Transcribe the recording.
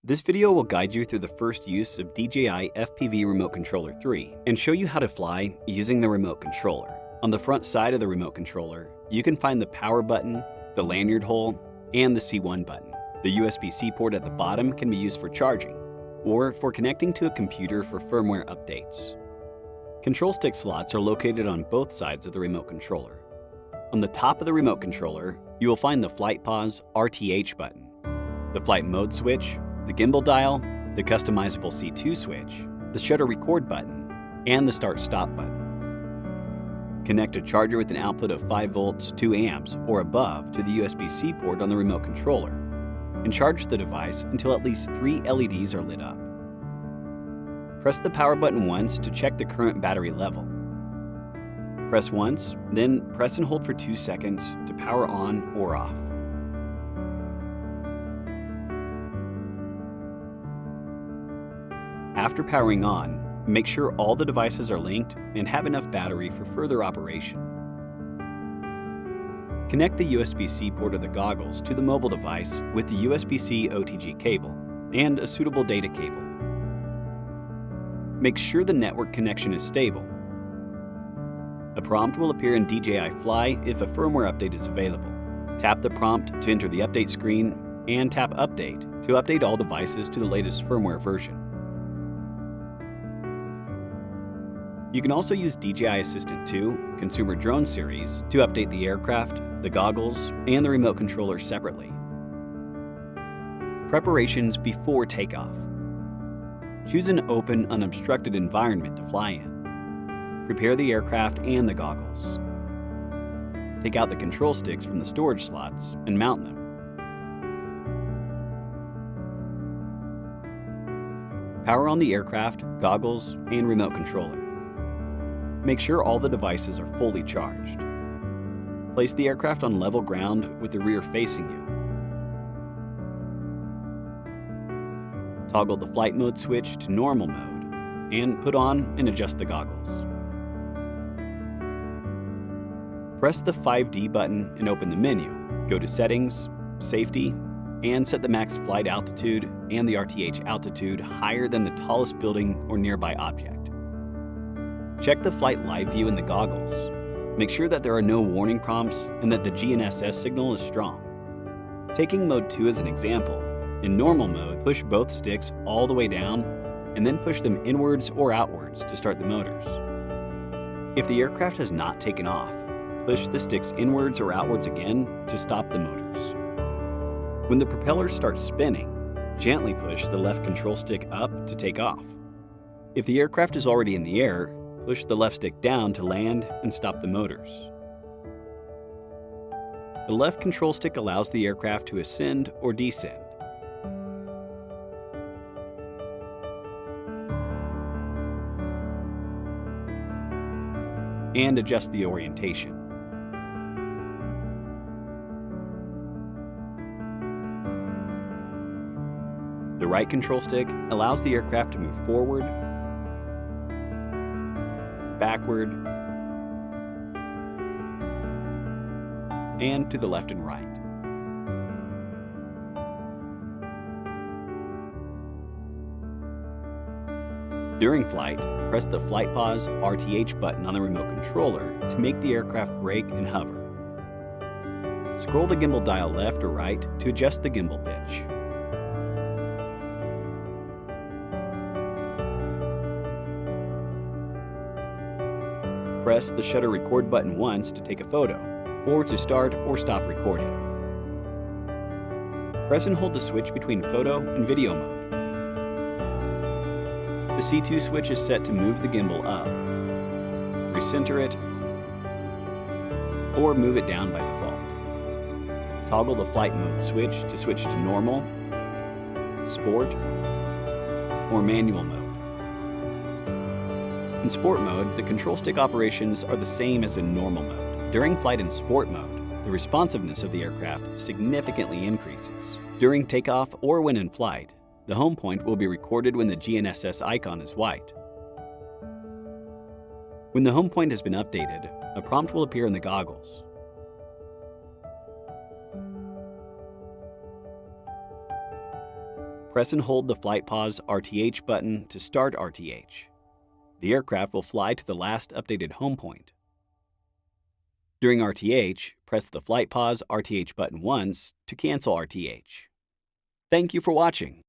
This video will guide you through the first use of DJI FPV Remote Controller 3 and show you how to fly using the remote controller. On the front side of the remote controller, you can find the power button, the lanyard hole, and the C1 button. The USB-C port at the bottom can be used for charging or for connecting to a computer for firmware updates. Control stick slots are located on both sides of the remote controller. On the top of the remote controller, you will find the Flight Pause RTH button, the Flight Mode switch, the gimbal dial, the customizable C2 switch, the shutter record button, and the start-stop button. Connect a charger with an output of 5 volts, 2 amps, or above to the USB-C port on the remote controller, and charge the device until at least 3 LEDs are lit up. Press the power button once to check the current battery level. Press once, then press and hold for 2 seconds to power on or off. After powering on, make sure all the devices are linked and have enough battery for further operation. Connect the USB-C port of the goggles to the mobile device with the USB-C OTG cable and a suitable data cable. Make sure the network connection is stable. A prompt will appear in DJI Fly if a firmware update is available. Tap the prompt to enter the update screen and tap Update to update all devices to the latest firmware version. You can also use DJI Assistant 2 Consumer Drone Series to update the aircraft, the goggles, and the remote controller separately. Preparations before takeoff. Choose an open, unobstructed environment to fly in. Prepare the aircraft and the goggles. Take out the control sticks from the storage slots and mount them. Power on the aircraft, goggles, and remote controller. Make sure all the devices are fully charged. Place the aircraft on level ground with the rear facing you. Toggle the flight mode switch to normal mode and put on and adjust the goggles. Press the 5D button and open the menu. Go to Settings, Safety, and set the max flight altitude and the RTH altitude higher than the tallest building or nearby object. Check the flight live view in the goggles. Make sure that there are no warning prompts and that the GNSS signal is strong. Taking Mode 2 as an example, in normal mode, push both sticks all the way down and then push them inwards or outwards to start the motors. If the aircraft has not taken off, push the sticks inwards or outwards again to stop the motors. When the propeller starts spinning, gently push the left control stick up to take off. If the aircraft is already in the air, push the left stick down to land and stop the motors. The left control stick allows the aircraft to ascend or descend. And adjust the orientation. The right control stick allows the aircraft to move forward, backward, and to the left and right. During flight, press the Flight Pause RTH button on the remote controller to make the aircraft brake and hover. Scroll the gimbal dial left or right to adjust the gimbal pitch. Press the shutter record button once to take a photo, or to start or stop recording. Press and hold the switch between photo and video mode. The C2 switch is set to move the gimbal up, recenter it, or move it down by default. Toggle the flight mode switch to switch to normal, sport, or manual mode. In sport mode, the control stick operations are the same as in normal mode. During flight in sport mode, the responsiveness of the aircraft significantly increases. During takeoff or when in flight, the home point will be recorded when the GNSS icon is white. When the home point has been updated, a prompt will appear in the goggles. Press and hold the Flight Pause RTH button to start RTH. The aircraft will fly to the last updated home point. During RTH, press the Flight Pause RTH button once to cancel RTH. Thank you for watching.